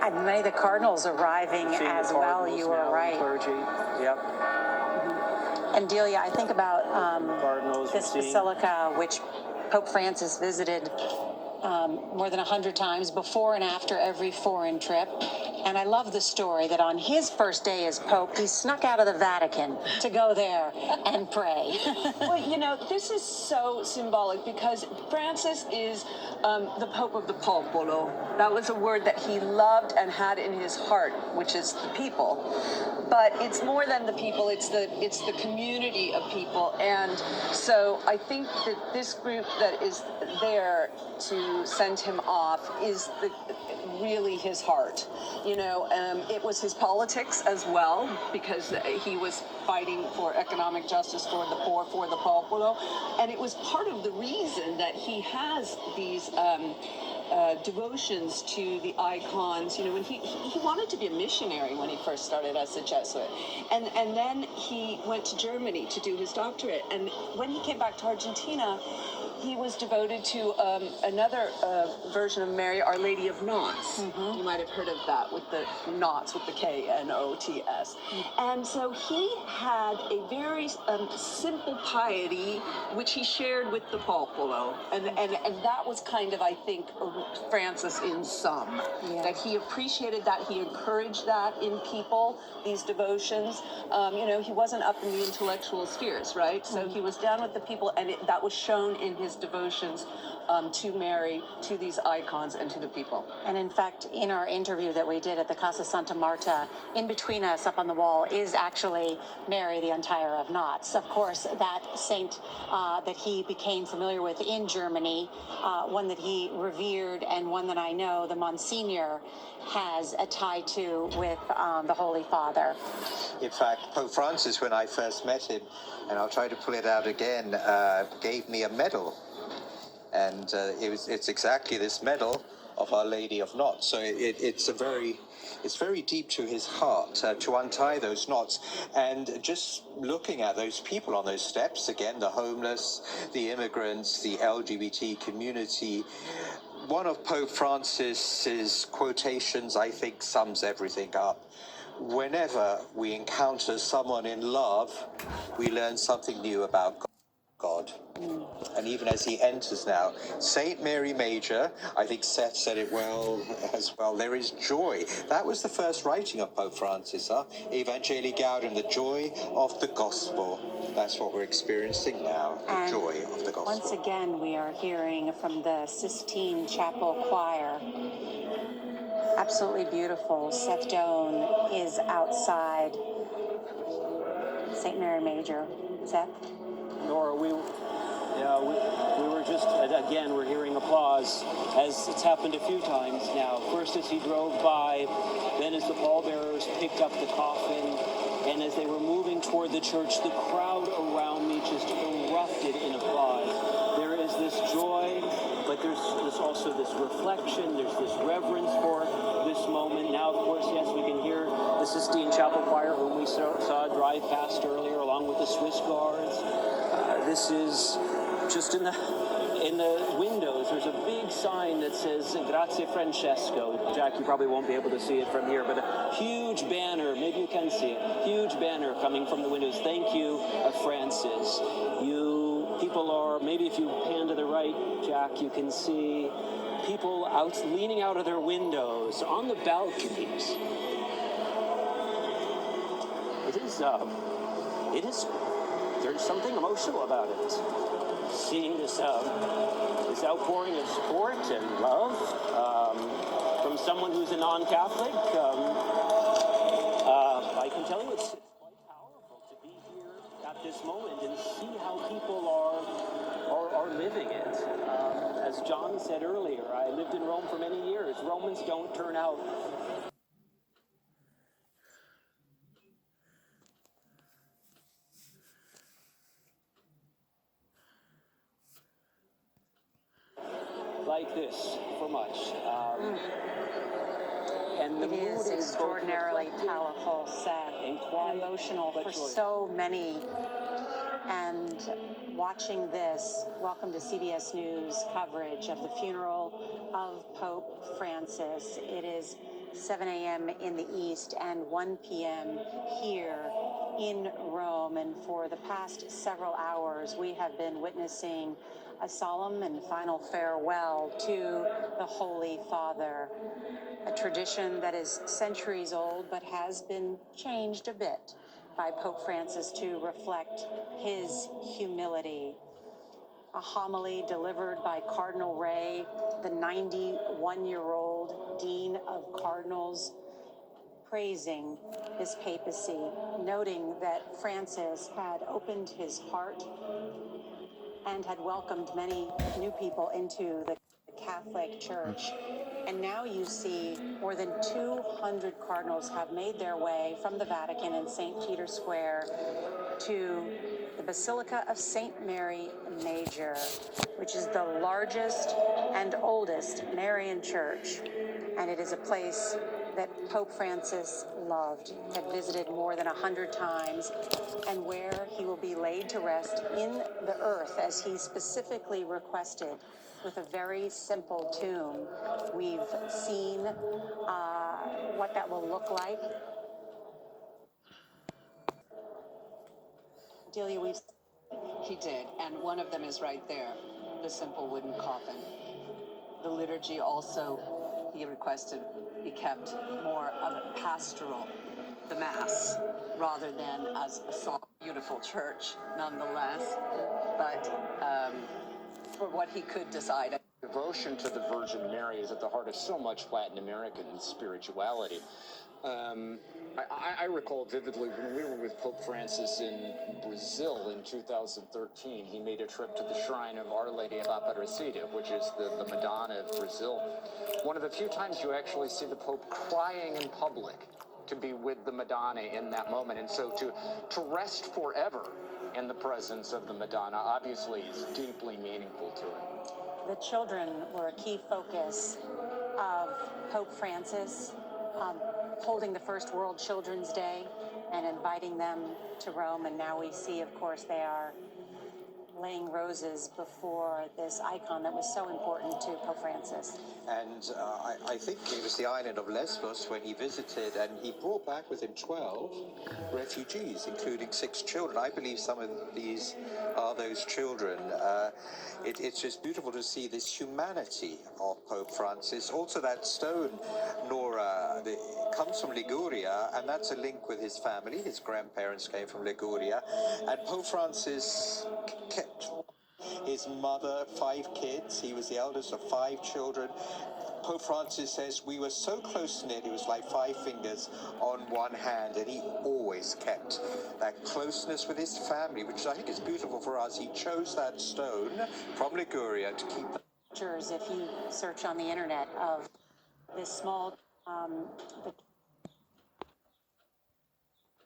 And many of the cardinals arriving as well. You are right. Clergy. Yep. And Delia, I think about this Cardinals, basilica, which Pope Francis visited more than 100 times before and after every foreign trip. And I love the story that on his first day as Pope, he snuck out of the Vatican to go there and pray. Well, you know, this is so symbolic because Francis is the Pope of the Popolo. That was a word that he loved and had in his heart, which is the people. But it's more than the people, it's the community of people. And so I think that this group that is there to send him off is really his heart. You know, it was his politics as well, because he was fighting for economic justice for the poor, for the popolo. And it was part of the reason that he has these devotions to the icons. You know, when he wanted to be a missionary when he first started as a Jesuit, and then he went to Germany to do his doctorate, and when he came back to Argentina, he was devoted to another version of Mary, Our Lady of Knots. Mm-hmm. You might have heard of that, with the knots, with the Knots. And so he had a very simple piety, which he shared with the popolo. And that was kind of, I think, Francis in sum. Yeah. That he appreciated that, he encouraged that in people, these devotions. You know, he wasn't up in the intellectual spheres, right? So he was down with the people, and that was shown in his devotions to Mary, to these icons, and to the people. And in fact, in our interview that we did at the Casa Santa Marta, in between us up on the wall is actually Mary, the Untier of Knots. Of course, that saint that he became familiar with in Germany, one that he revered, and one that I know the Monsignor has a tie to with the Holy Father. In fact, Pope Francis, when I first met him, and I'll try to pull it out again, gave me a medal. And it's exactly this medal of Our Lady of Knots. So it's very deep to his heart to untie those knots. And just looking at those people on those steps, again, the homeless, the immigrants, the LGBT community, one of Pope Francis's quotations, I think, sums everything up. Whenever we encounter someone in love, we learn something new about God. And even as he enters now, Saint Mary Major, I think Seth said it well as well, there is joy. That was the first writing of Pope Francis, Evangelii Gaudium, the joy of the gospel. That's what we're experiencing now, the joy of the gospel. Once again, we are hearing from the Sistine Chapel Choir. Absolutely beautiful. Seth Doan is outside St. Mary Major. Seth? Nora, we were just, again, we're hearing applause, as it's happened a few times now. First as he drove by, then as the pallbearers picked up the coffin, and as they were moving toward the church, the crowd around me just erupted in applause. There is this joy, but there's also this reflection, there's this reverence for this moment. Now, of course, yes, we can hear the Sistine Chapel Choir, whom we saw drive past earlier, along with the Swiss Guards. This is just in the windows. There's a big sign that says Grazie Francesco. Jack, you probably won't be able to see it from here, but a huge banner, maybe you can see it, huge banner coming from the windows. Thank you, Francis. You people are, maybe if you pan to the right, Jack, you can see people out leaning out of their windows on the balconies. It is there's something emotional about it. Seeing this outpouring of support and love from someone who's a non-Catholic, I can tell you it's quite powerful to be here at this moment and see how people are living it. As John said earlier, I lived in Rome for many years. Romans don't turn out like this for much. And it is extraordinarily powerful, Seth, and emotional for so many. And watching this, welcome to CBS News coverage of the funeral of Pope Francis. It is 7 a.m. in the East and 1 p.m. here in Rome. And for the past several hours, we have been witnessing a solemn and final farewell to the Holy Father, a tradition that is centuries old but has been changed a bit by Pope Francis to reflect his humility. A homily delivered by Cardinal Ray, the 91-year-old Dean of Cardinals, praising his papacy, noting that Francis had opened his heart and had welcomed many new people into the Catholic Church. And now you see more than 200 cardinals have made their way from the Vatican and St. Peter's Square to the Basilica of St. Mary Major, which is the largest and oldest Marian church. And it is a place that Pope Francis loved, had visited more than 100 times, and where he will be laid to rest in the earth as he specifically requested, with a very simple tomb. We've seen what that will look like. Delia, He did, and one of them is right there, the simple wooden coffin. The liturgy also, he requested, be kept more of a pastoral, the Mass, rather than as a solemn, beautiful church, nonetheless. But for what he could decide. Devotion to the Virgin Mary is at the heart of so much Latin American spirituality. I recall vividly when we were with Pope Francis in Brazil in 2013, he made a trip to the shrine of Our Lady of Aparecida, which is the Madonna of Brazil. One of the few times you actually see the Pope crying in public to be with the Madonna in that moment. And so to rest forever in the presence of the Madonna obviously is deeply meaningful to him. the children were a key focus of Pope Francis, holding the first World Children's Day and inviting them to Rome. And now we see, of course, they are laying roses before this icon that was so important to Pope Francis. And I think it was the island of Lesbos when he visited, and he brought back with him 12 refugees, including 6 children. I believe some of these are those children. It's just beautiful to see this humanity of Pope Francis. Also, that stone, Nora, comes from Liguria, and that's a link with his family. His grandparents came from Liguria, and Pope Francis kept his mother, 5 kids. He was the eldest of 5 children. Pope Francis says we were so close-knit, it was like 5 fingers on one hand, and he always kept that closeness with his family, which I think is beautiful for us. He chose that stone from Liguria to keep If you search on the internet of this small, the